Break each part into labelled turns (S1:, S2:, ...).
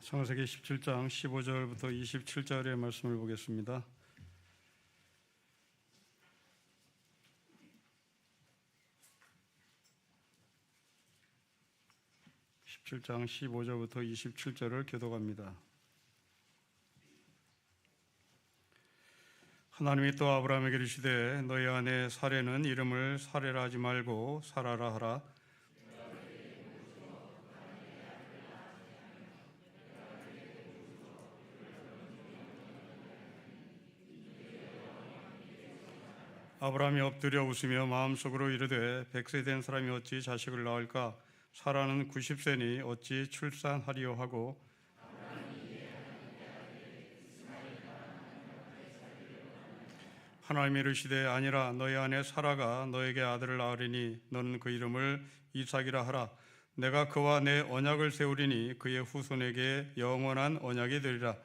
S1: 창세기 17장 15절부터 27절의 말씀을 보겠습니다. (17장) 15절부터 27절을 교독합니다. 하나님이 또 아브라함에게 이르시되 너희 아내 사레는 이름을 사레라 하지 말고 사라라 하라. 아브라함이 엎드려 웃으며 마음속으로 이르되 100세 된 사람이 어찌 자식을 낳을까? 사라는 90세니 어찌 출산하리요 하고 하나님이 이르시되 아니라 너희 아내 사라가 너에게 아들을 낳으리니 너는 그 이름을 이삭이라 하라. 내가 그와 내 언약을 세우리니 그의 후손에게 영원한 언약이 되리라.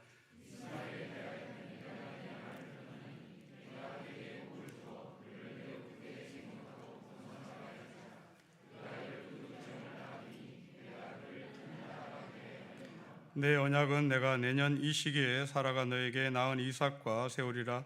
S1: 내 언약은 내가 내년 이 시기에 사라가 너에게 낳은 이삭과 세우리라.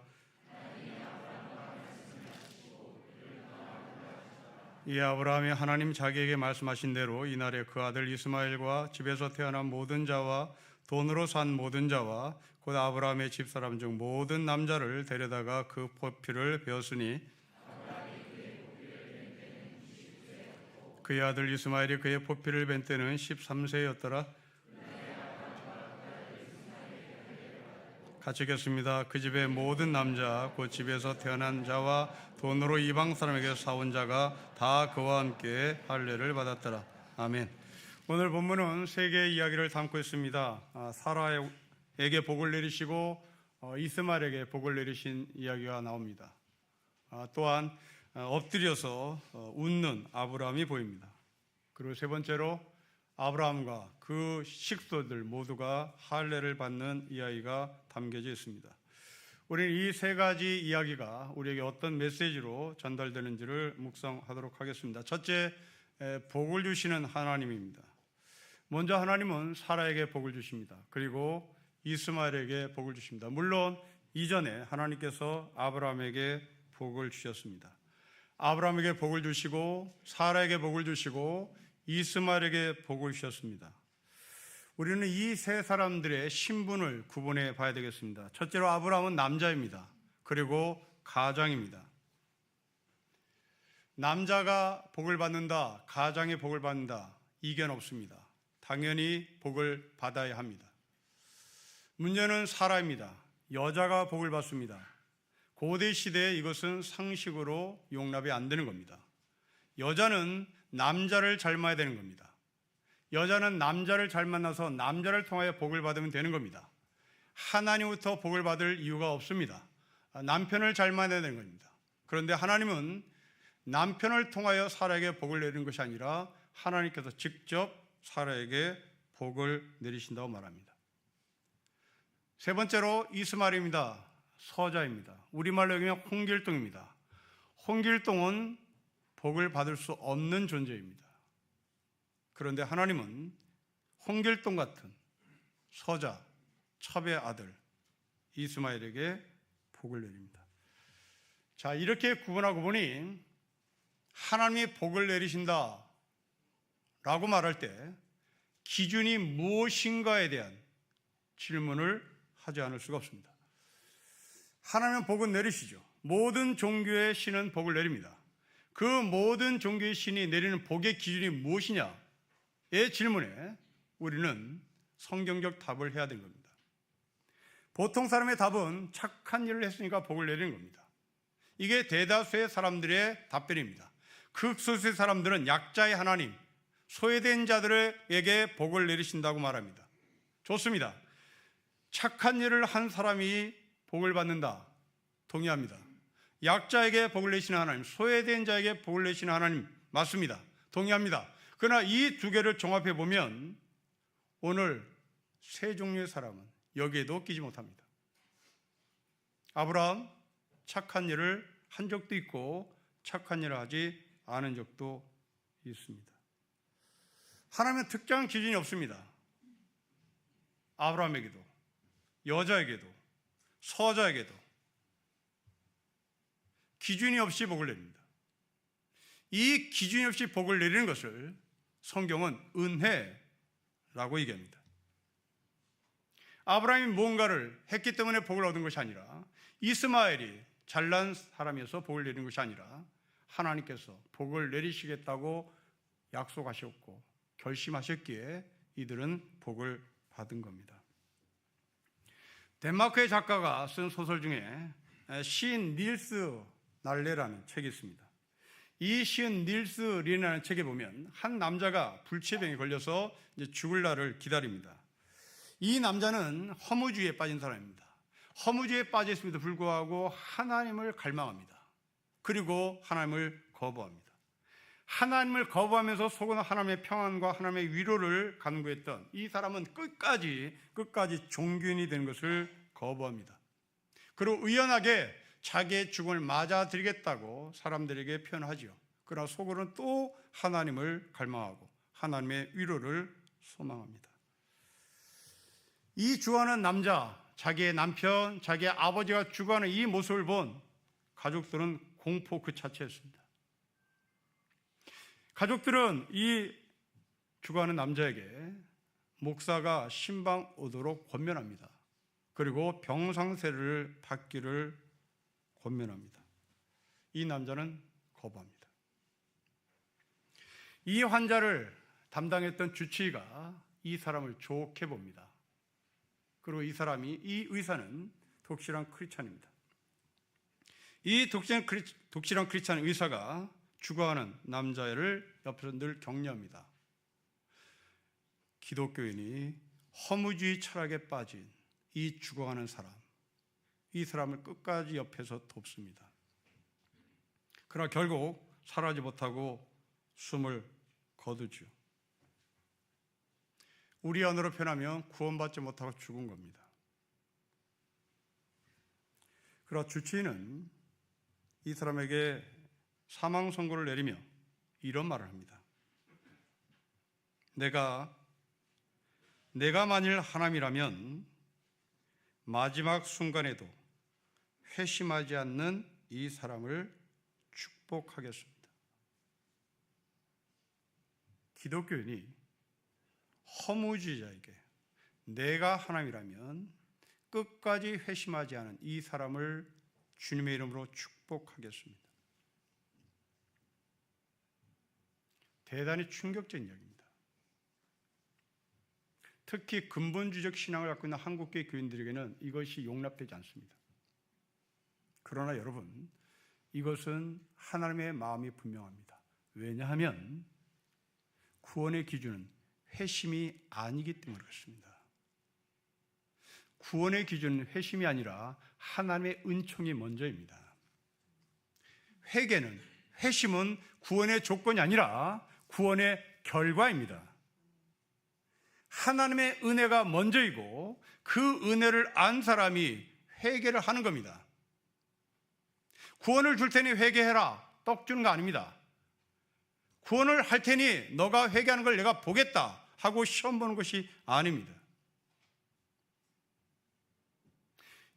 S1: 이 아브라함이 하나님 자기에게 말씀하신 대로 이날에 그 아들 이스마엘과 집에서 태어난 모든 자와 돈으로 산 모든 자와 곧 아브라함의 집사람 중 모든 남자를 데려다가 그 포피를 베었으니 그의 아들 이스마엘이 그의 포피를 벤 때는 13세였더라. 같이 읽겠습니다. 그 집의 모든 남자 곧 집에서 태어난 자와 돈으로 이방 사람에게 사온 자가 다 그와 함께 할례를 받았더라. 아멘. 오늘 본문은 세 개의 이야기를 담고 있습니다. 사라에게 복을 내리시고 이스마엘에게 복을 내리신 이야기가 나옵니다. 또한 엎드려서 웃는 아브라함이 보입니다. 그리고 세 번째로 아브라함과 그 식소들 모두가 할례를 받는 이야기가 담겨져 있습니다. 우리는 이 세 가지 이야기가 우리에게 어떤 메시지로 전달되는지를 묵상하도록 하겠습니다. 첫째, 복을 주시는 하나님입니다. 먼저 하나님은 사라에게 복을 주십니다. 그리고 이스마엘에게 복을 주십니다. 물론 이전에 하나님께서 아브라함에게 복을 주셨습니다. 아브라함에게 복을 주시고 사라에게 복을 주시고 이스마엘에게 복을 주셨습니다. 우리는 이 세 사람들의 신분을 구분해 봐야 되겠습니다. 첫째로 아브라함은 남자입니다. 그리고 가장입니다. 남자가 복을 받는다, 가장이 복을 받는다, 이견 없습니다. 당연히 복을 받아야 합니다. 문제는 사라입니다. 여자가 복을 받습니다. 고대 시대에 이것은 상식으로 용납이 안 되는 겁니다. 여자는 남자를 잘 만나야 되는 겁니다. 여자는 남자를 잘 만나서 남자를 통하여 복을 받으면 되는 겁니다. 하나님부터 복을 받을 이유가 없습니다. 남편을 잘 만나야 되는 겁니다. 그런데 하나님은 남편을 통하여 사라에게 복을 내리는 것이 아니라 하나님께서 직접 사라에게 복을 내리신다고 말합니다. 세 번째로 이스마엘입니다. 서자입니다. 우리말로 얘기하면 홍길동입니다. 홍길동은 복을 받을 수 없는 존재입니다. 그런데 하나님은 홍길동 같은 서자, 첩의 아들 이스마엘에게 복을 내립니다. 자, 이렇게 구분하고 보니 하나님이 복을 내리신다 라고 말할 때 기준이 무엇인가에 대한 질문을 하지 않을 수가 없습니다. 하나님은 복은 내리시죠. 모든 종교의 신은 복을 내립니다. 그 모든 종교의 신이 내리는 복의 기준이 무엇이냐의 질문에 우리는 성경적 답을 해야 되는 겁니다. 보통 사람의 답은 착한 일을 했으니까 복을 내리는 겁니다. 이게 대다수의 사람들의 답변입니다. 극소수의 사람들은 약자의 하나님, 소외된 자들에게 복을 내리신다고 말합니다. 좋습니다. 착한 일을 한 사람이 복을 받는다. 동의합니다. 약자에게 복을 내시는 하나님, 소외된 자에게 복을 내시는 하나님 맞습니다. 동의합니다. 그러나 이 두 개를 종합해 보면 오늘 세 종류의 사람은 여기에도 끼지 못합니다. 아브라함 착한 일을 한 적도 있고 착한 일을 하지 않은 적도 있습니다. 하나님은 특정한 기준이 없습니다. 아브라함에게도, 여자에게도, 서자에게도 기준이 없이 복을 내립니다. 이 기준이 없이 복을 내리는 것을 성경은 은혜라고 얘기합니다. 아브라함이 뭔가를 했기 때문에 복을 얻은 것이 아니라, 이스마엘이 잘난 사람이어서 복을 내리는 것이 아니라, 하나님께서 복을 내리시겠다고 약속하셨고 결심하셨기에 이들은 복을 받은 겁니다. 덴마크의 작가가 쓴 소설 중에 시인 닐스 날레라는 책이 있습니다. 이 시인 닐스 린이라는 책에 보면 한 남자가 불치병에 걸려서 이제 죽을 날을 기다립니다. 이 남자는 허무주의에 빠진 사람입니다. 허무주의에 빠져 있음에도 불구하고 하나님을 갈망합니다. 그리고 하나님을 거부합니다. 하나님을 거부하면서 속은 하나님의 평안과 하나님의 위로를 간구했던 이 사람은 끝까지 종교인이 되는 것을 거부합니다. 그리고 의연하게 자기의 죽음을 맞아들이겠다고 사람들에게 표현하지요. 그러나 속으로는 또 하나님을 갈망하고 하나님의 위로를 소망합니다. 이 죽어가는 남자, 자기의 남편, 자기의 아버지가 죽어가는 이 모습을 본 가족들은 공포 그 자체였습니다. 가족들은 이 죽어가는 남자에게 목사가 신방 오도록 권면합니다. 그리고 병상세를 받기를 권면합니다. 이 남자는 거부합니다. 이 환자를 담당했던 주치의가 이 사람을 좋게 봅니다. 그리고 이 의사는 독실한 크리스찬입니다. 이 독실한 크리스찬 의사가 죽어가는 남자를 옆에서 늘 격려합니다. 기독교인이 허무주의 철학에 빠진 이 죽어가는 사람, 이 사람을 끝까지 옆에서 돕습니다. 그러나 결국 살아지 못하고 숨을 거두죠. 우리 언어로 표현하면 구원받지 못하고 죽은 겁니다. 그러나 주치의는 이 사람에게 사망 선고를 내리며 이런 말을 합니다. 내가 만일 하나님이라면 마지막 순간에도 회심하지 않는 이 사람을 축복하겠습니다. 기독교인이 허무주의자에게 내가 하나님이라면 끝까지 회심하지 않은 이 사람을 주님의 이름으로 축복하겠습니다. 대단히 충격적인 이야기입니다. 특히 근본주의적 신앙을 갖고 있는 한국교회 교인들에게는 이것이 용납되지 않습니다. 그러나 여러분, 이것은 하나님의 마음이 분명합니다. 왜냐하면 구원의 기준은 회심이 아니기 때문에 그렇습니다. 구원의 기준은 회심이 아니라 하나님의 은총이 먼저입니다. 회심은 구원의 조건이 아니라 구원의 결과입니다. 하나님의 은혜가 먼저이고 그 은혜를 안 사람이 회개를 하는 겁니다. 구원을 줄 테니 회개해라, 떡 주는 거 아닙니다. 구원을 할 테니 너가 회개하는 걸 내가 보겠다 하고 시험 보는 것이 아닙니다.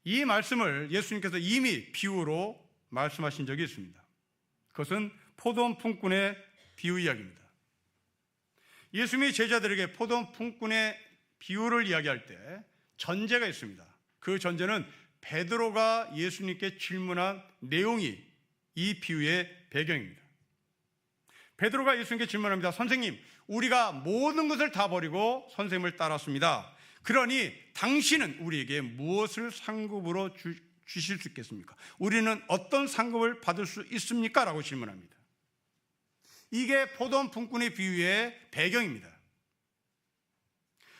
S1: 이 말씀을 예수님께서 이미 비유로 말씀하신 적이 있습니다. 그것은 포도원 품꾼의 비유 이야기입니다. 예수님이 제자들에게 포도원 품꾼의 비유를 이야기할 때 전제가 있습니다. 그 전제는 베드로가 예수님께 질문한 내용이 이 비유의 배경입니다. 베드로가 예수님께 질문합니다. 선생님, 우리가 모든 것을 다 버리고 선생님을 따랐습니다. 그러니 당신은 우리에게 무엇을 상급으로 주실 수 있겠습니까? 우리는 어떤 상급을 받을 수 있습니까? 라고 질문합니다. 이게 포도원 품꾼의 비유의 배경입니다.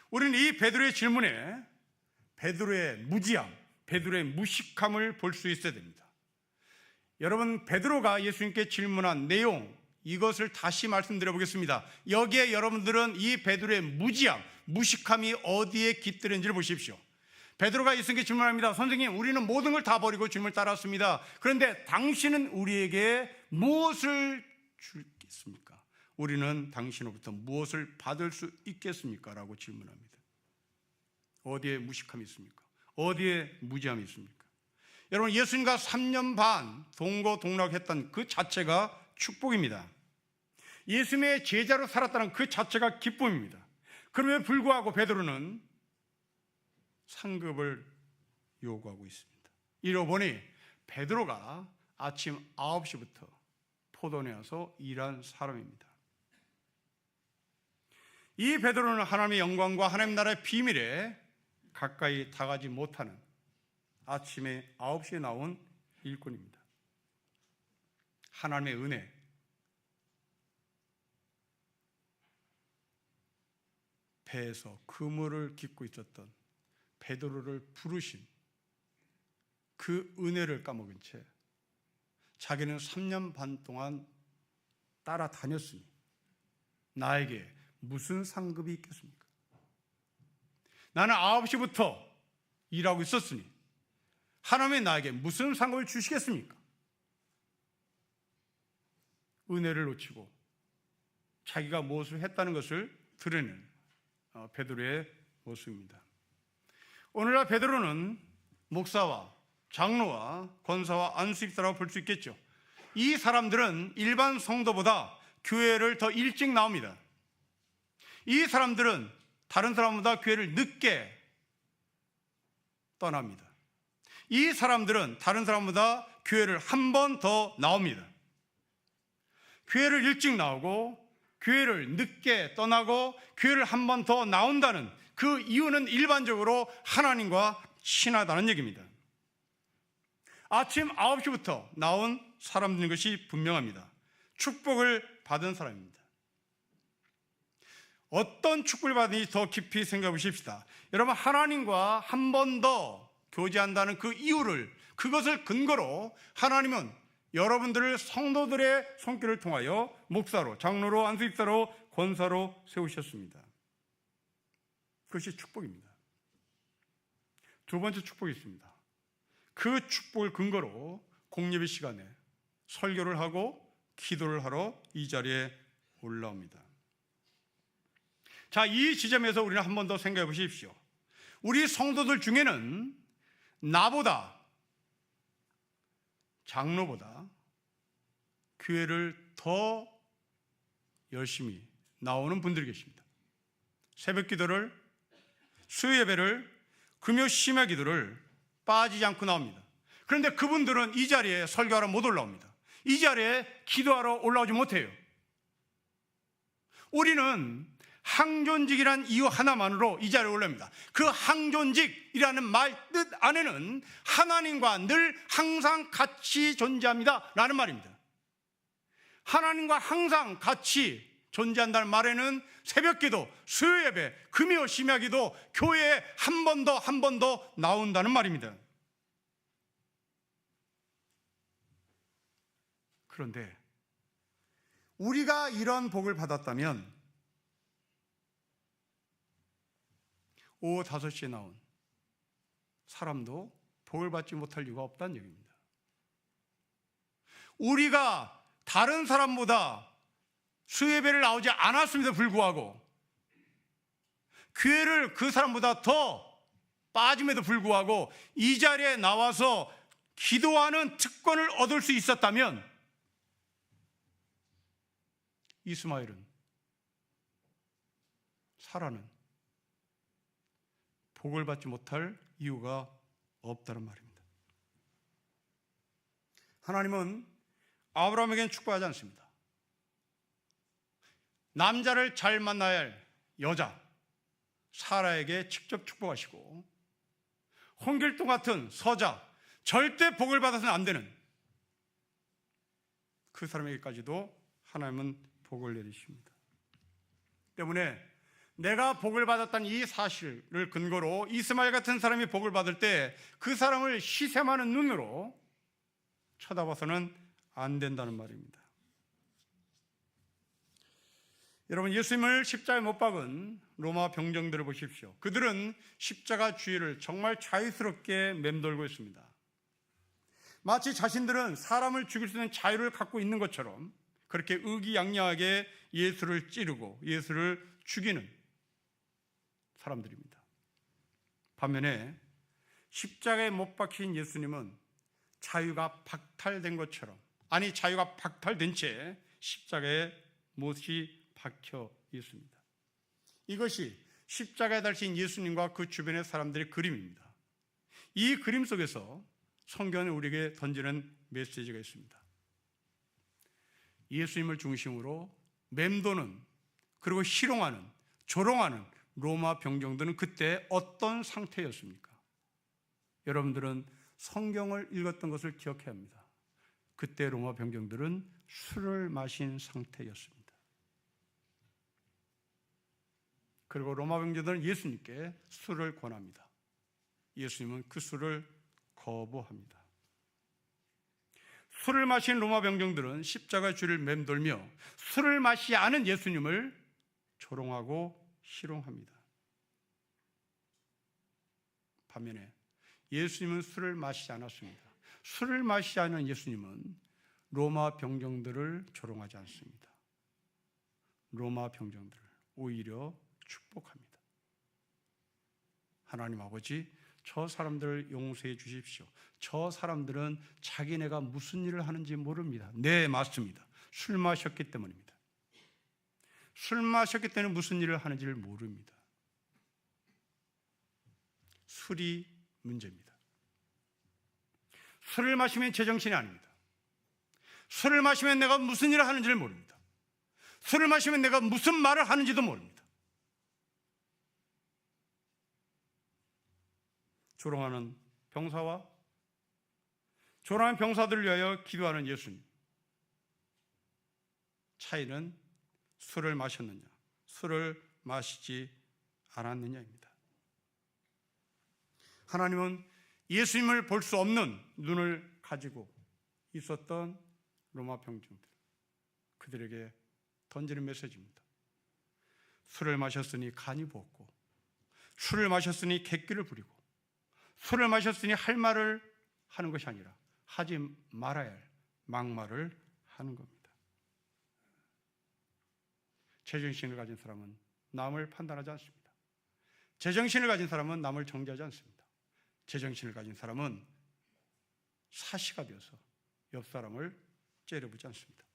S1: 우리는 이 베드로의 질문에 베드로의 무지함, 베드로의 무식함을 볼 수 있어야 됩니다. 여러분, 베드로가 예수님께 질문한 내용, 이것을 다시 말씀드려 보겠습니다. 여기에 여러분들은 이 베드로의 무지함, 무식함이 어디에 깃들었는지를 보십시오. 베드로가 예수님께 질문합니다. 선생님, 우리는 모든 걸 다 버리고 주님을 따랐습니다. 그런데 당신은 우리에게 무엇을 주겠습니까? 우리는 당신으로부터 무엇을 받을 수 있겠습니까? 라고 질문합니다. 어디에 무식함이 있습니까? 어디에 무지함이 있습니까? 여러분, 예수님과 3년 반 동거동락했던 그 자체가 축복입니다. 예수님의 제자로 살았다는 그 자체가 기쁨입니다. 그럼에도 불구하고 베드로는 상급을 요구하고 있습니다. 이러고 보니 베드로가 아침 9시부터 포도원에 와서 일한 사람입니다. 이 베드로는 하나님의 영광과 하나님 나라의 비밀에 가까이 다가지 못하는 아침에 9시에 나온 일꾼입니다. 하나님의 은혜, 배에서 그물을 깃고 있었던 베드로를 부르신 그 은혜를 까먹은 채 자기는 3년 반 동안 따라다녔으니 나에게 무슨 상급이 있겠습니까? 나는 9시부터 일하고 있었으니 하나님이 나에게 무슨 상급을 주시겠습니까? 은혜를 놓치고 자기가 무엇을 했다는 것을 드러내는 베드로의 모습입니다. 오늘날 베드로는 목사와 장로와 권사와 안수집사라고 볼 수 있겠죠. 이 사람들은 일반 성도보다 교회를 더 일찍 나옵니다. 이 사람들은 다른 사람보다 교회를 늦게 떠납니다. 이 사람들은 다른 사람보다 교회를 한 번 더 나옵니다. 교회를 일찍 나오고 교회를 늦게 떠나고 교회를 한 번 더 나온다는 그 이유는 일반적으로 하나님과 친하다는 얘기입니다. 아침 9시부터 나온 사람들인 것이 분명합니다. 축복을 받은 사람입니다. 어떤 축복을 받으니 더 깊이 생각해 보십시다. 여러분, 하나님과 한 번 더 교제한다는 그 이유를, 그것을 근거로 하나님은 여러분들을 성도들의 손길을 통하여 목사로, 장로로, 안수집사로, 권사로 세우셨습니다. 그것이 축복입니다. 두 번째 축복이 있습니다. 그 축복을 근거로 공예배 시간에 설교를 하고 기도를 하러 이 자리에 올라옵니다. 자, 이 지점에서 우리는 한 번 더 생각해 보십시오. 우리 성도들 중에는 나보다, 장로보다 교회를 더 열심히 나오는 분들이 계십니다. 새벽 기도를, 수요 예배를, 금요 심야 기도를 빠지지 않고 나옵니다. 그런데 그분들은 이 자리에 설교하러 못 올라옵니다. 이 자리에 기도하러 올라오지 못해요. 우리는 항존직이라는 이유 하나만으로 이 자리에 올라옵니다. 그 항존직이라는 말 뜻 안에는 하나님과 늘 항상 같이 존재합니다 라는 말입니다. 하나님과 항상 같이 존재한다는 말에는 새벽기도, 수요예배, 금요 심야기도 교회에 한 번 더 나온다는 말입니다. 그런데 우리가 이런 복을 받았다면 오후 5시에 나온 사람도 복을 받지 못할 이유가 없다는 얘기입니다. 우리가 다른 사람보다 수요예배를 나오지 않았음에도 불구하고 교회를 그 사람보다 더 빠짐에도 불구하고 이 자리에 나와서 기도하는 특권을 얻을 수 있었다면 이스마엘은, 사라는 복을 받지 못할 이유가 없다는 말입니다. 하나님은 아브라함에게는 축복하지 않습니다. 남자를 잘 만나야 할 여자 사라에게 직접 축복하시고 홍길동 같은 서자, 절대 복을 받아서는 안 되는 그 사람에게까지도 하나님은 복을 내리십니다. 때문에 내가 복을 받았다는 이 사실을 근거로 이스마엘 같은 사람이 복을 받을 때 그 사람을 시샘하는 눈으로 쳐다봐서는 안 된다는 말입니다. 여러분, 예수님을 십자가에 못 박은 로마 병정들을 보십시오. 그들은 십자가 주위를 정말 자유스럽게 맴돌고 있습니다. 마치 자신들은 사람을 죽일 수 있는 자유를 갖고 있는 것처럼 그렇게 의기양양하게 예수를 찌르고 예수를 죽이는 사람들입니다. 반면에 십자가에 못 박힌 예수님은 자유가 박탈된 것처럼, 아니 자유가 박탈된 채 십자가에 못이 박혀 있습니다. 이것이 십자가에 달린 예수님과 그 주변의 사람들의 그림입니다. 이 그림 속에서 성경은 우리에게 던지는 메시지가 있습니다. 예수님을 중심으로 맴도는, 그리고 희롱하는, 조롱하는 로마 병정들은 그때 어떤 상태였습니까? 여러분들은 성경을 읽었던 것을 기억해야 합니다. 그때 로마 병정들은 술을 마신 상태였습니다. 그리고 로마 병정들은 예수님께 술을 권합니다. 예수님은 그 술을 거부합니다. 술을 마신 로마 병정들은 십자가 줄을 맴돌며 술을 마시지 않은 예수님을 조롱하고 희롱합니다. 반면에 예수님은 술을 마시지 않았습니다. 술을 마시지 않은 예수님은 로마 병정들을 조롱하지 않습니다. 로마 병정들을 오히려 축복합니다. 하나님 아버지, 저 사람들을 용서해 주십시오. 저 사람들은 자기네가 무슨 일을 하는지 모릅니다. 네, 맞습니다. 술 마셨기 때문입니다. 술 마셨기 때문에 무슨 일을 하는지를 모릅니다. 술이 문제입니다. 술을 마시면 제정신이 아닙니다. 술을 마시면 내가 무슨 일을 하는지를 모릅니다. 술을 마시면 내가 무슨 말을 하는지도 모릅니다. 조롱하는 병사와 조롱하는 병사들을 위하여 기도하는 예수님. 차이는 술을 마셨느냐, 술을 마시지 않았느냐입니다. 하나님은 예수님을 볼 수 없는 눈을 가지고 있었던 로마 병정들, 그들에게 던지는 메시지입니다. 술을 마셨으니 간이 부었고, 술을 마셨으니 객기를 부리고, 술을 마셨으니 할 말을 하는 것이 아니라 하지 말아야 할 막말을 하는 겁니다. 제정신을 가진 사람은 남을 판단하지 않습니다. 제정신을 가진 사람은 남을 정죄하지 않습니다. 제정신을 가진 사람은 사시가 되어서 옆 사람을 째려보지 않습니다.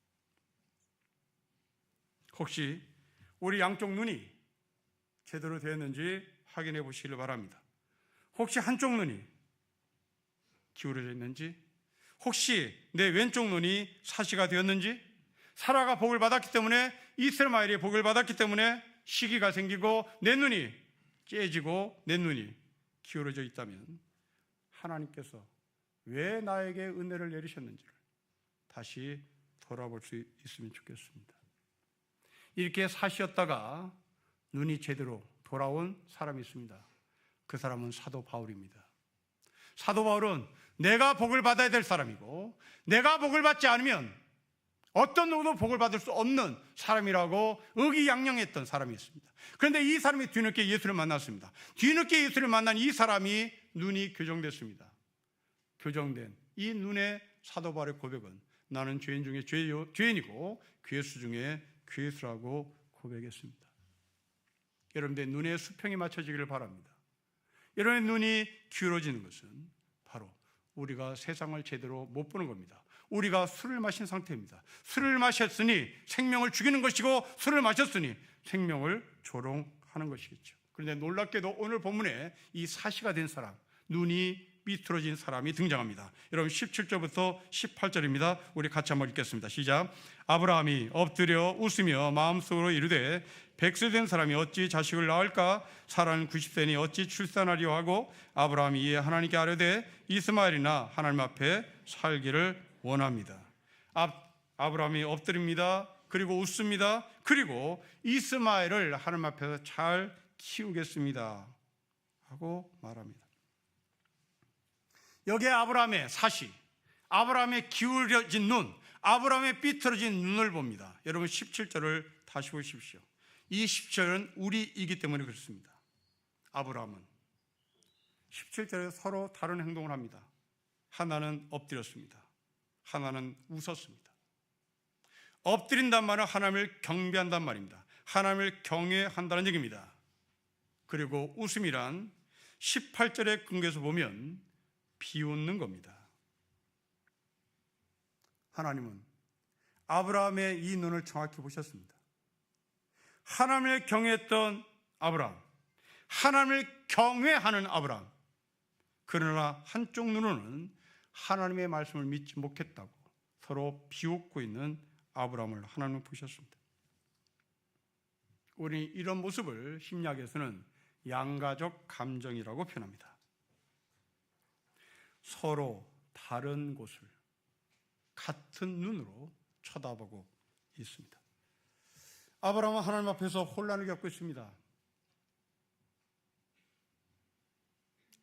S1: 혹시 우리 양쪽 눈이 제대로 되었는지 확인해 보시길 바랍니다. 혹시 한쪽 눈이 기울어져 있는지, 혹시 내 왼쪽 눈이 사시가 되었는지, 사라가 복을 받았기 때문에, 이스마엘이 복을 받았기 때문에 시기가 생기고 내 눈이 째지고 내 눈이 기울어져 있다면 하나님께서 왜 나에게 은혜를 내리셨는지를 다시 돌아볼 수 있으면 좋겠습니다. 이렇게 사시였다가 눈이 제대로 돌아온 사람이 있습니다. 그 사람은 사도 바울입니다. 사도 바울은 내가 복을 받아야 될 사람이고, 내가 복을 받지 않으면 어떤 누구도 복을 받을 수 없는 사람이라고 의기양양했던 사람이 있습니다. 그런데 이 사람이 뒤늦게 예수를 만났습니다. 뒤늦게 예수를 만난 이 사람이 눈이 교정됐습니다. 교정된 이 눈의 사도 바울의 고백은 나는 죄인 중에 죄인이고 괴수 중에 괴수라고 고백했습니다. 여러분들 눈의 수평이 맞춰지기를 바랍니다. 여러분의 눈이 기울어지는 것은 바로 우리가 세상을 제대로 못 보는 겁니다. 우리가 술을 마신 상태입니다. 술을 마셨으니 생명을 죽이는 것이고, 술을 마셨으니 생명을 조롱하는 것이겠죠. 그런데 놀랍게도 오늘 본문에 이 사시가 된 사람, 눈이 삐뚤어진 사람이 등장합니다. 여러분 17절부터 18절입니다. 우리 같이 한번 읽겠습니다. 시작. 아브라함이 엎드려 웃으며 마음속으로 이르되 100세 된 사람이 어찌 자식을 낳을까? 사라는 90세니 어찌 출산하리요 하고, 아브라함이 이에 하나님께 아뢰되 이스마엘이나 하나님 앞에 살기를 원합니다. 아브라함이 엎드립니다. 그리고 웃습니다. 그리고 이스마엘을 하나님 앞에서 잘 키우겠습니다 하고 말합니다. 여기에 아브라함의 사시, 아브라함의 기울어진 눈, 아브라함의 삐뚤어진 눈을 봅니다. 여러분 17절을 다시 보십시오. 이 17절은 우리이기 때문에 그렇습니다. 아브라함은 17절에 서로 다른 행동을 합니다. 하나는 엎드렸습니다. 하나는 웃었습니다. 엎드린단 말은 하나님을 경배한단 말입니다. 하나님을 경외한다는 얘기입니다. 그리고 웃음이란 18절의 근거에서 보면 비웃는 겁니다. 하나님은 아브라함의 이 눈을 정확히 보셨습니다. 하나님을 경외했던 아브라함, 하나님을 경외하는 아브라함. 그러나 한쪽 눈으로는 하나님의 말씀을 믿지 못했다고 서로 비웃고 있는 아브라함을 하나님은 보셨습니다. 우리 이런 모습을 심리학에서는 양가적 감정이라고 표현합니다. 서로 다른 곳을 같은 눈으로 쳐다보고 있습니다. 아브라함은 하나님 앞에서 혼란을 겪고 있습니다.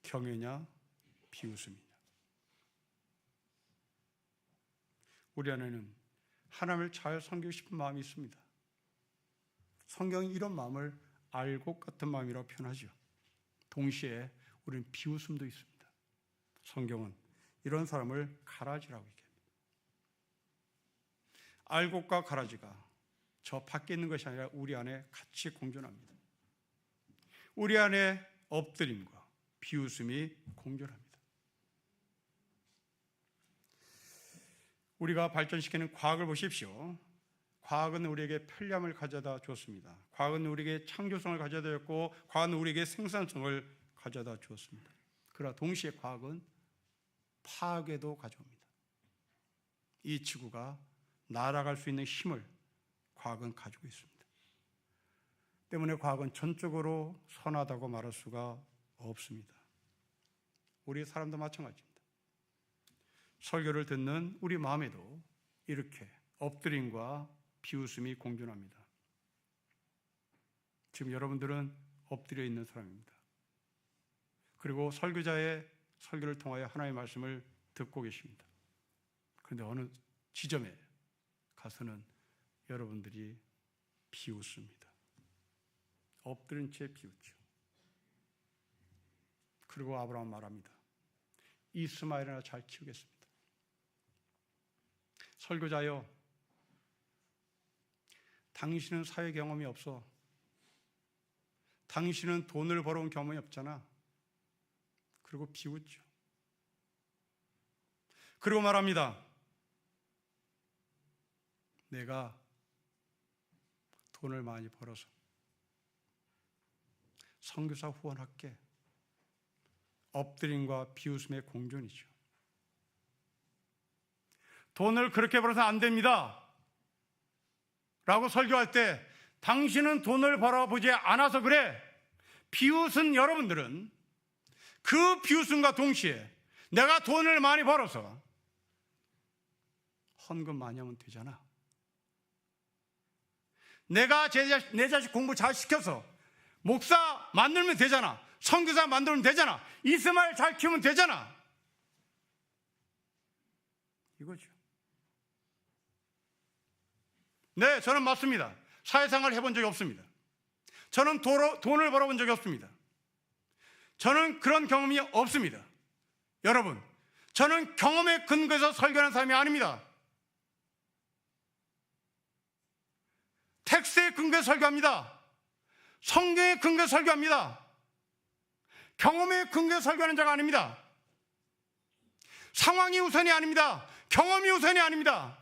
S1: 경외냐 비웃음이냐. 우리 안에는 하나님을 잘 섬기고 싶은 마음이 있습니다. 성경이 이런 마음을 알곡 같은 마음이라고 표현하죠. 동시에 우리는 비웃음도 있습니다. 성경은 이런 사람을 가라지라고 얘기합니다. 알곡과 가라지가 저 밖에 있는 것이 아니라 우리 안에 같이 공존합니다. 우리 안에 엎드림과 비웃음이 공존합니다. 우리가 발전시키는 과학을 보십시오. 과학은 우리에게 편리함을 가져다 주었습니다. 과학은 우리에게 창조성을 가져다 줬고, 과학은 우리에게 생산성을 가져다 주었습니다. 그러나 동시에 과학은 파괴도 가져옵니다. 이 지구가 날아갈 수 있는 힘을 과학은 가지고 있습니다. 때문에 과학은 전적으로 선하다고 말할 수가 없습니다. 우리 사람도 마찬가지입니다. 설교를 듣는 우리 마음에도 이렇게 엎드림과 비웃음이 공존합니다. 지금 여러분들은 엎드려 있는 사람입니다. 그리고 설교자의 설교를 통하여 하나님의 말씀을 듣고 계십니다. 그런데 어느 지점에 가서는 여러분들이 비웃습니다. 엎드린 채 비웃죠. 그리고 아브라함은 말합니다. 이스마엘이나 잘 키우겠습니다. 설교자여, 당신은 사회 경험이 없어. 당신은 돈을 벌어온 경험이 없잖아. 그리고 비웃죠. 그리고 말합니다. 내가 돈을 많이 벌어서 선교사 후원할게. 엎드림과 비웃음의 공존이죠. 돈을 그렇게 벌어서 안 됩니다 라고 설교할 때 당신은 돈을 벌어보지 않아서 그래. 비웃은 여러분들은 그 비웃음과 동시에 내가 돈을 많이 벌어서 헌금 많이 하면 되잖아. 내가 내 자식 공부 잘 시켜서 목사 만들면 되잖아. 선교사 만들면 되잖아. 이스마엘 잘 키우면 되잖아. 이거죠. 네, 저는 맞습니다. 사회생활을 해본 적이 없습니다. 저는 돈을 벌어본 적이 없습니다. 저는 그런 경험이 없습니다. 여러분, 저는 경험에 근거해서 설교하는 사람이 아닙니다. 텍스트에 근거해서 설교합니다. 성경에 근거해서 설교합니다. 경험에 근거해서 설교하는 자가 아닙니다. 상황이 우선이 아닙니다. 경험이 우선이 아닙니다.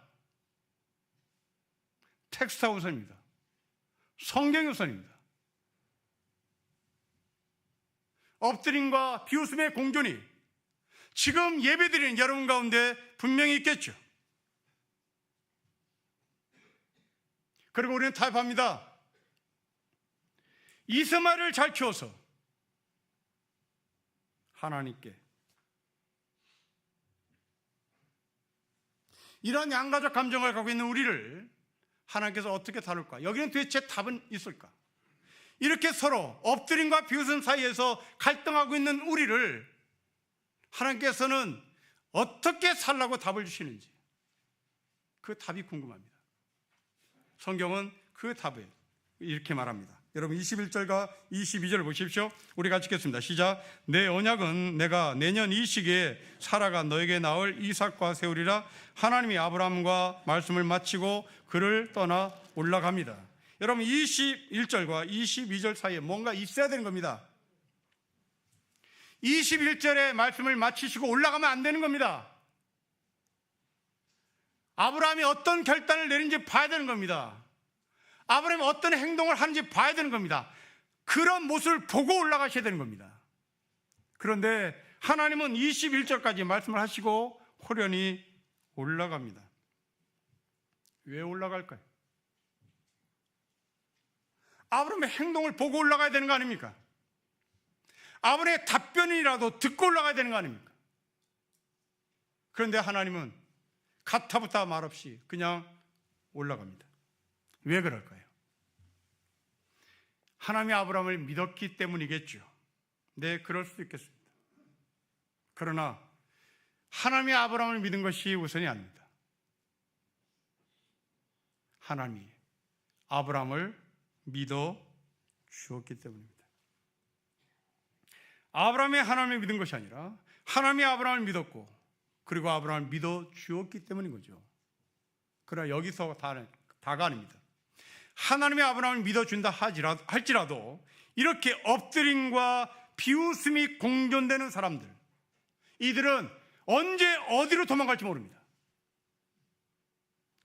S1: 텍스트가 우선입니다. 성경이 우선입니다. 엎드림과 비웃음의 공존이 지금 예배드리는 여러분 가운데 분명히 있겠죠. 그리고 우리는 타협합니다. 이스마엘을 잘 키워서 하나님께, 이런 양가적 감정을 갖고 있는 우리를 하나님께서 어떻게 다룰까? 여기는 도대체 답은 있을까? 이렇게 서로 엎드림과 비웃음 사이에서 갈등하고 있는 우리를 하나님께서는 어떻게 살라고 답을 주시는지, 그 답이 궁금합니다. 성경은 그 답을 이렇게 말합니다. 여러분 21절과 22절을 보십시오. 우리 같이 읽겠습니다. 시작. 내 언약은 내가 내년 이 시기에 사라가 너에게 낳을 이삭과 세우리라. 하나님이 아브라함과 말씀을 마치고 그를 떠나 올라갑니다. 여러분 21절과 22절 사이에 뭔가 있어야 되는 겁니다. 21절의 말씀을 마치시고 올라가면 안 되는 겁니다. 아브라함이 어떤 결단을 내린지 봐야 되는 겁니다. 아브라함이 어떤 행동을 하는지 봐야 되는 겁니다. 그런 모습을 보고 올라가셔야 되는 겁니다. 그런데 하나님은 21절까지 말씀을 하시고 호련히 올라갑니다. 왜 올라갈까요? 아브라함의 행동을 보고 올라가야 되는 거 아닙니까? 아브라함의 답변이라도 듣고 올라가야 되는 거 아닙니까? 그런데 하나님은 가타부타 말없이 그냥 올라갑니다. 왜 그럴까요? 하나님이 아브라함을 믿었기 때문이겠죠. 네, 그럴 수도 있겠습니다. 그러나 하나님이 아브라함을 믿은 것이 우선이 아닙니다. 하나님이 아브라함을 믿어 주었기 때문입니다. 아브라함이 하나님을 믿은 것이 아니라 하나님이 아브라함을 믿었고 그리고 아브라함을 믿어 주었기 때문인 거죠. 그러나 여기서 다가 아닙니다. 하나님이 아브라함을 믿어준다 할지라도 이렇게 엎드림과 비웃음이 공존되는 사람들, 이들은 언제 어디로 도망갈지 모릅니다.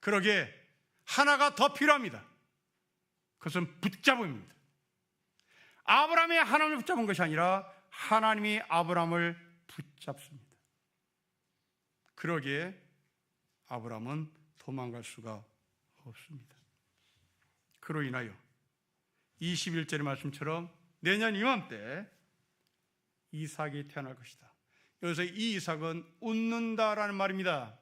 S1: 그러기에 하나가 더 필요합니다. 그것은 붙잡음입니다. 아브라함이 하나님을 붙잡은 것이 아니라 하나님이 아브라함을 붙잡습니다. 그러기에 아브라함은 도망갈 수가 없습니다. 그로 인하여 21절의 말씀처럼 내년 이맘때 이삭이 태어날 것이다. 여기서 이 이삭은 웃는다라는 말입니다.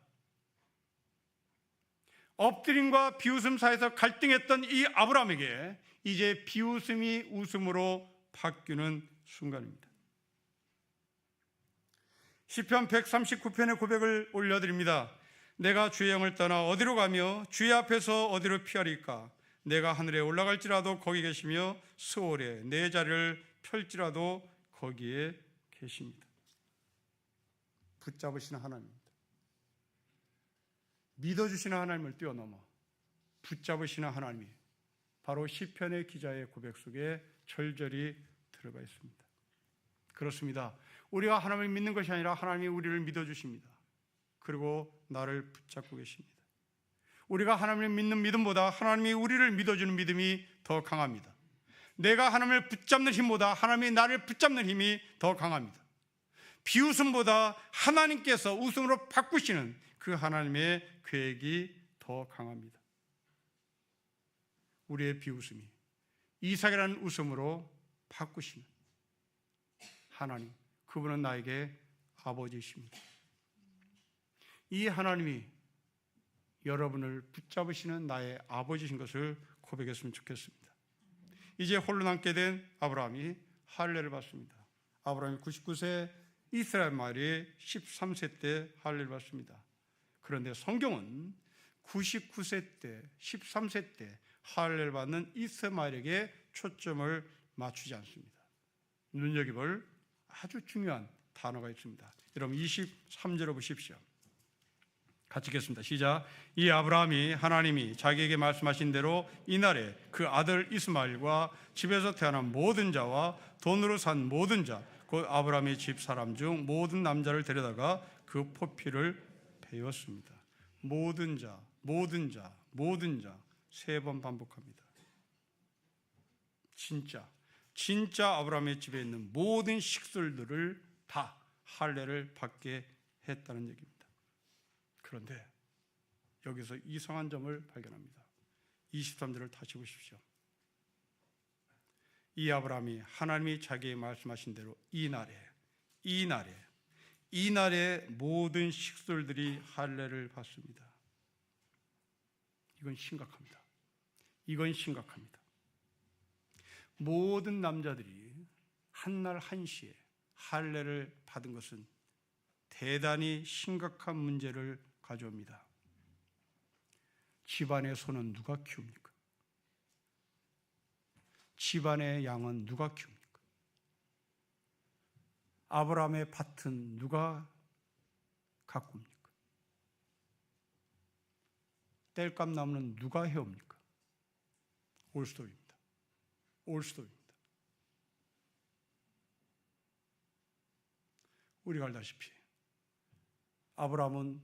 S1: 엎드림과 비웃음 사이에서 갈등했던 이 아브라함에게 이제 비웃음이 웃음으로 바뀌는 순간입니다. 시편 139편의 고백을 올려드립니다. 내가 주의 영을 떠나 어디로 가며 주의 앞에서 어디로 피하리까? 내가 하늘에 올라갈지라도 거기 계시며 스올에 내 자리를 펼지라도 거기에 계십니다. 붙잡으시는 하나님입니다. 믿어주시는 하나님을 뛰어넘어 붙잡으시는 하나님이 바로 시편의 기자의 고백 속에 절절히 들어가 있습니다. 그렇습니다. 우리가 하나님을 믿는 것이 아니라 하나님이 우리를 믿어주십니다. 그리고 나를 붙잡고 계십니다. 우리가 하나님을 믿는 믿음보다 하나님이 우리를 믿어주는 믿음이 더 강합니다. 내가 하나님을 붙잡는 힘보다 하나님이 나를 붙잡는 힘이 더 강합니다. 비웃음보다 하나님께서 웃음으로 바꾸시는 그 하나님의 계획이 더 강합니다. 우리의 비웃음이 이삭이라는 웃음으로 바꾸시는 하나님, 그분은 나에게 아버지이십니다. 이 하나님이 여러분을 붙잡으시는 나의 아버지신 것을 고백했으면 좋겠습니다. 이제 홀로 남게 된 아브라함이 할례를 받습니다. 아브라함이 99세, 이스라엘 말이 13세 때 할례를 받습니다. 그런데 성경은 99세 때, 13세 때 할례를 받는 이스마엘에게 초점을 맞추지 않습니다. 눈여겨볼 아주 중요한 단어가 있습니다. 여러분 23절을 보십시오. 같이 읽겠습니다. 시작. 이 아브라함이 하나님이 자기에게 말씀하신 대로 이날에 그 아들 이스마엘과 집에서 태어난 모든 자와 돈으로 산 모든 자, 곧 아브라함의 집 사람 중 모든 남자를 데려다가 그 포피를 베었습니다. 모든 자, 모든 자, 모든 자 3번 반복합니다. 진짜 아브라함의 집에 있는 모든 식술들을 다 할례를 받게 했다는 얘기입니다. 그런데 여기서 이상한 점을 발견합니다. 23절을 다시 보십시오. 이 아브라함이 하나님이 자기의 말씀하신 대로 이날에 모든 식솔들이 할례를 받습니다. 이건 심각합니다. 모든 남자들이 한날 한시에 할례를 받은 것은 대단히 심각한 문제를 가져옵니다. 집안의 소는 누가 키웁니까? 집안의 양은 누가 키웁니까? 아브라함의 밭은 누가 가꿉니까? 땔감 나무는 누가 해옵니까? 올스톱입니다. 우리가 알다시피 아브라함은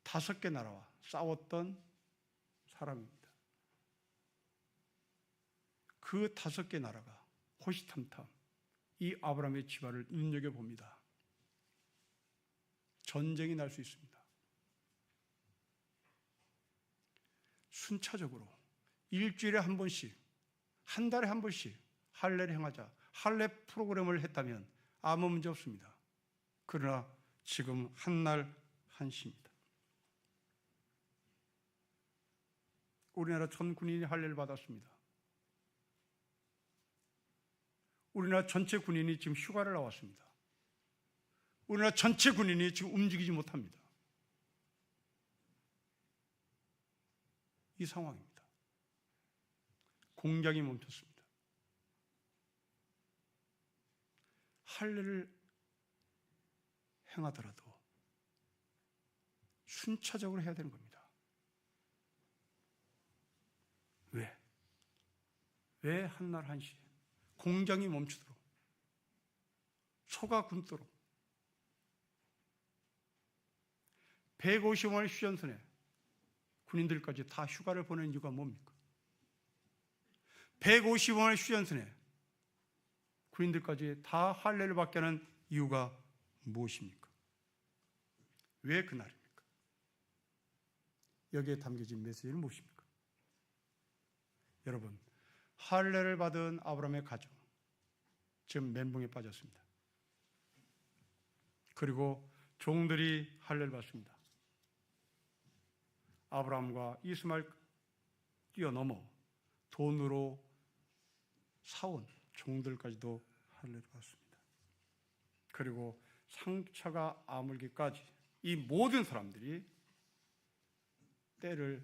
S1: 5개 나라와 싸웠던 사람입니다. 그 5개 나라가 호시탐탐 이 아브라함의 집안을 눈여겨봅니다. 전쟁이 날 수 있습니다. 순차적으로 일주일에 한 번씩, 한 달에 한 번씩 할례를 행하자, 할례 프로그램을 했다면 아무 문제 없습니다. 그러나 지금 한날 한시입니다. 우리나라 전 군인이 할례를 받았습니다. 우리나라 전체 군인이 지금 휴가를 나왔습니다. 우리나라 전체 군인이 지금 움직이지 못합니다. 이 상황입니다. 공작이 멈췄습니다. 할례를 행하더라도 순차적으로 해야 되는 겁니다. 왜 한날 한시에 공장이 멈추도록, 소가 굶도록 150원의 휴전선에 군인들까지 다 휴가를 보낸 이유가 뭡니까? 150원의 휴전선에 군인들까지 다 할례를 받게 하는 이유가 무엇입니까? 왜 그날입니까? 여기에 담겨진 메시지는 무엇입니까? 여러분, 할례를 받은 아브라함의 가정 지금 멘붕에 빠졌습니다. 그리고 종들이 할례를 받습니다. 아브라함과 이스마엘 뛰어넘어 돈으로 사온 종들까지도 할례를 받습니다. 그리고 상처가 아물기까지 이 모든 사람들이 때를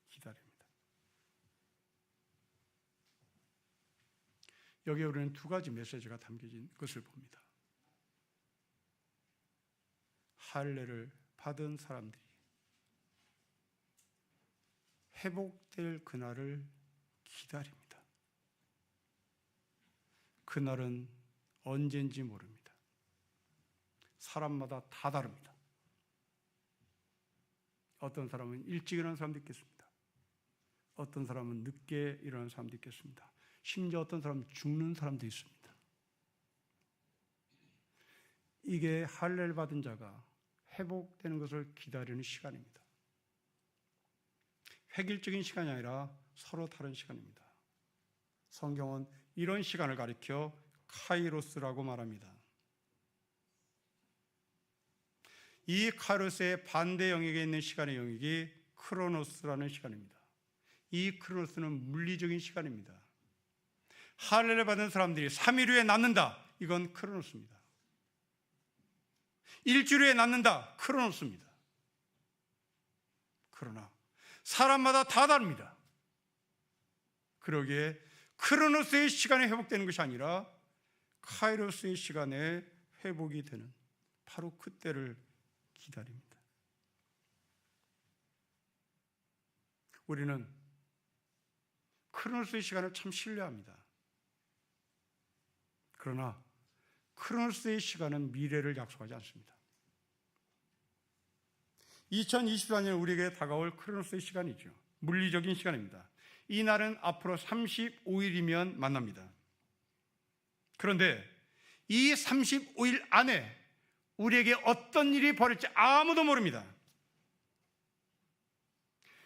S1: 기다립니다. 여기에 우리는 2가지 메시지가 담겨진 것을 봅니다. 할례를 받은 사람들이 회복될 그날을 기다립니다. 그날은 언제인지 모릅니다. 사람마다 다 다릅니다. 어떤 사람은 일찍 일어나는 사람도 있겠습니다. 어떤 사람은 늦게 일어나는 사람도 있겠습니다. 심지어 어떤 사람은 죽는 사람도 있습니다. 이게 할례를 받은 자가 회복되는 것을 기다리는 시간입니다. 획일적인 시간이 아니라 서로 다른 시간입니다. 성경은 이런 시간을 가리켜 카이로스라고 말합니다. 이 카이로스의 반대 영역에 있는 시간의 영역이 크로노스라는 시간입니다. 이 크로노스는 물리적인 시간입니다. 할례를 받은 사람들이 3일 후에 낫는다. 이건 크로노스입니다. 일주일 후에 낫는다. 크로노스입니다. 그러나 사람마다 다 다릅니다. 그러기에 크로노스의 시간에 회복되는 것이 아니라 카이로스의 시간에 회복이 되는 바로 그때를 기다립니다. 우리는 크로노스의 시간을 참 신뢰합니다. 그러나 크로노스의 시간은 미래를 약속하지 않습니다. 2024년 우리에게 다가올 크로노스의 시간이죠. 물리적인 시간입니다. 이 날은 앞으로 35일이면 만납니다. 그런데 이 35일 안에 우리에게 어떤 일이 벌어질지 아무도 모릅니다.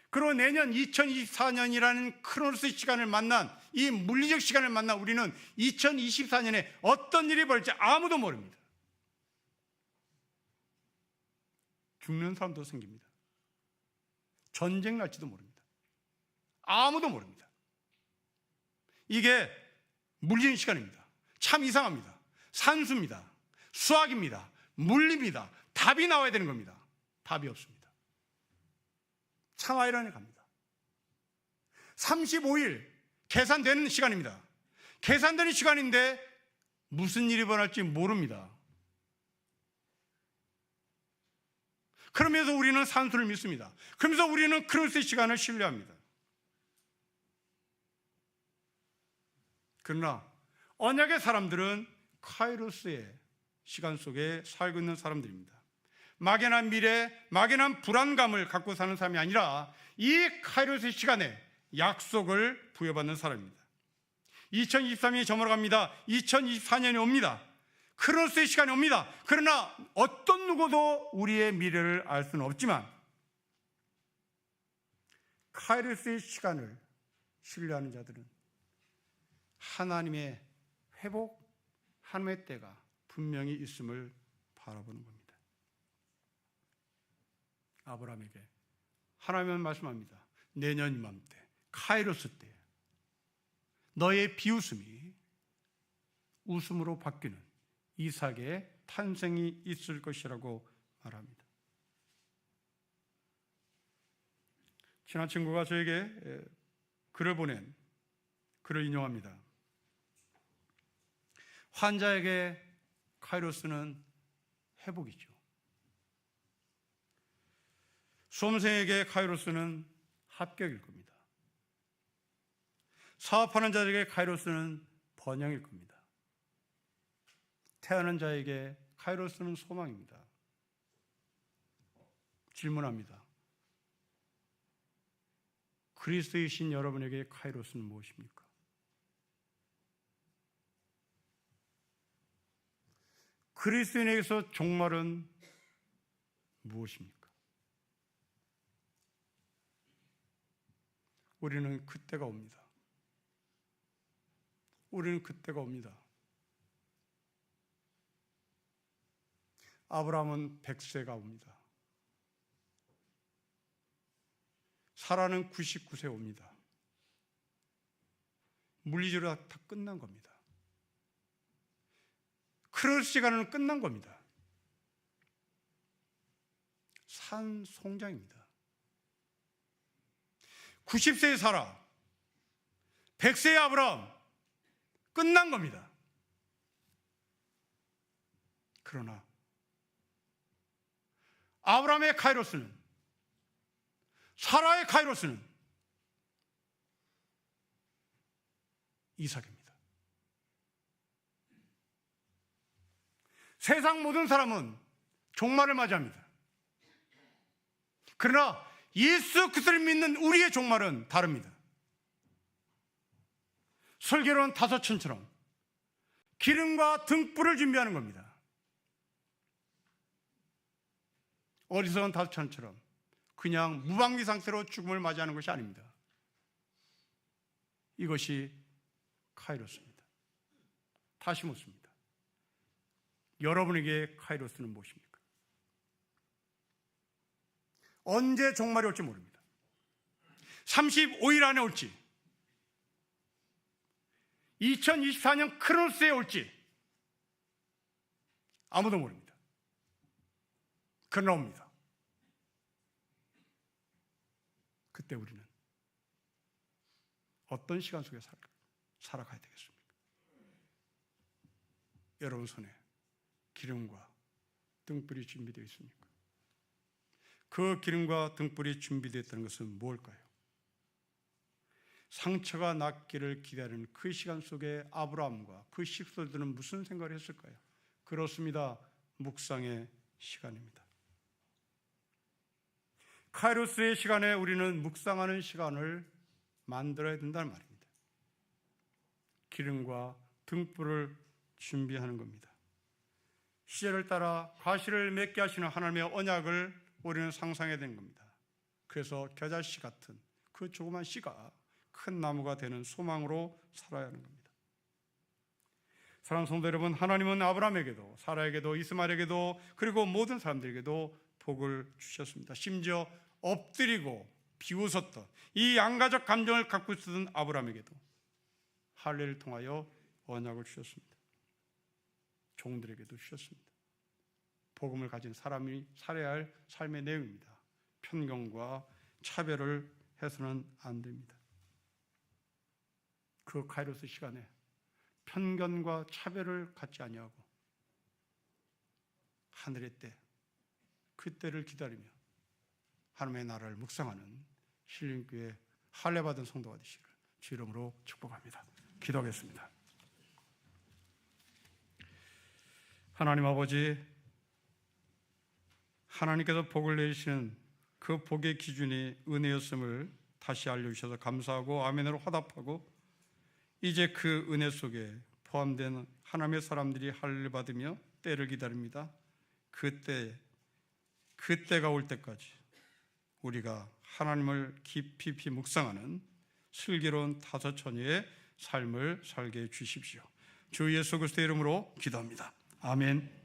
S1: 그리고 내년 2024년이라는 크로노스 시간을 만난, 이 물리적 시간을 만난 우리는 2024년에 어떤 일이 벌어질지 아무도 모릅니다. 죽는 사람도 생깁니다. 전쟁 날지도 모릅니다. 아무도 모릅니다. 이게 물리적인 시간입니다. 참 이상합니다. 산수입니다. 수학입니다. 물리입니다. 답이 나와야 되는 겁니다. 답이 없습니다. 참 아이러니합니다. 35일 계산되는 시간입니다. 계산되는 시간인데 무슨 일이 벌어질지 모릅니다. 그러면서 우리는 산수를 믿습니다. 그러면서 우리는 크로노스의 시간을 신뢰합니다. 그러나 언약의 사람들은 카이로스의 시간 속에 살고 있는 사람들입니다. 막연한 미래, 막연한 불안감을 갖고 사는 사람이 아니라 이 카이로스의 시간에 약속을 부여받는 사람입니다. 2023년이 저물어갑니다. 2024년이 옵니다. 크로노스의 시간이 옵니다. 그러나 어떤 누구도 우리의 미래를 알 수는 없지만 카이로스의 시간을 신뢰하는 자들은 하나님의 회복, 하나님의 때가 분명히 있음을 바라보는 겁니다. 아브라함에게 하나님은 말씀합니다. 내년 이맘때, 카이로스 때 너의 비웃음이 웃음으로 바뀌는 이삭의 탄생이 있을 것이라고 말합니다. 친한 친구가 저에게 글을 보낸 글을 인용합니다. 환자에게 카이로스는 회복이죠. 수험생에게 카이로스는 합격일 겁니다. 사업하는 자에게 카이로스는 번영일 겁니다. 태어난 자에게 카이로스는 소망입니다. 질문합니다. 그리스도이신 여러분에게 카이로스는 무엇입니까? 그리스도인에게서 종말은 무엇입니까? 우리는 그때가 옵니다. 우리는 그때가 옵니다. 아브라함은 100세가 옵니다. 사라는 99세 옵니다. 물리적으로 다 끝난 겁니다. 크로스 시간은 끝난 겁니다. 산송장입니다. 90세의 사라, 100세의 아브라함, 끝난 겁니다. 그러나 아브라함의 카이로스는, 사라의 카이로스는 이삭입니다. 세상 모든 사람은 종말을 맞이합니다. 그러나 예수 그리스도를 믿는 우리의 종말은 다릅니다. 설계로는 다섯천처럼 기름과 등불을 준비하는 겁니다. 어리석은 다섯천처럼 그냥 무방비 상태로 죽음을 맞이하는 것이 아닙니다. 이것이 카이로스입니다. 다시 묻습니다. 여러분에게 카이로스는 무엇입니까? 언제 종말이 올지 모릅니다. 35일 안에 올지, 2024년 크로노스에 올지 아무도 모릅니다. 그러나 옵니다. 그때 우리는 어떤 시간 속에 살아가야 되겠습니까? 여러분 손에 기름과 등불이 준비되어 있습니까? 그 기름과 등불이 준비되었다는 것은 무엇일까요? 상처가 낫기를 기다리는 그 시간 속에 아브라함과 그 식구들은 무슨 생각을 했을까요? 그렇습니다. 묵상의 시간입니다. 카이로스의 시간에 우리는 묵상하는 시간을 만들어야 된다는 말입니다. 기름과 등불을 준비하는 겁니다. 시절을 따라 과실을 맺게 하시는 하나님의 언약을 우리는 상상해야 되는 겁니다. 그래서 겨자씨 같은 그 조그만 씨가 큰 나무가 되는 소망으로 살아야 하는 겁니다. 사랑하는 성도 여러분, 하나님은 아브라함에게도 사라에게도 이스마엘에게도 그리고 모든 사람들에게도 복을 주셨습니다. 심지어 엎드리고 비웃었던 이 양가적 감정을 갖고 있었던 아브라함에게도 할례를 통하여 언약을 주셨습니다. 종들에게도 주셨습니다. 복음을 가진 사람이 살아야 할 삶의 내용입니다. 편견과 차별을 해서는 안 됩니다. 그 카이로스 시간에 편견과 차별을 갖지 아니하고 하늘의 때, 그 때를 기다리며 하나님의 나라를 묵상하는 신림교회 할례받은 성도가 되시기를 주 이름으로 축복합니다. 기도하겠습니다. 하나님 아버지, 하나님께서 복을 내리시는 그 복의 기준이 은혜였음을 다시 알려주셔서 감사하고 아멘으로 화답하고, 이제 그 은혜 속에 포함된 하나님의 사람들이 할례를 받으며 때를 기다립니다. 그때가 올 때까지 우리가 하나님을 깊이 묵상하는 슬기로운 다섯처녀의 삶을 살게 해 주십시오. 주 예수 그리스도의 이름으로 기도합니다. 아멘.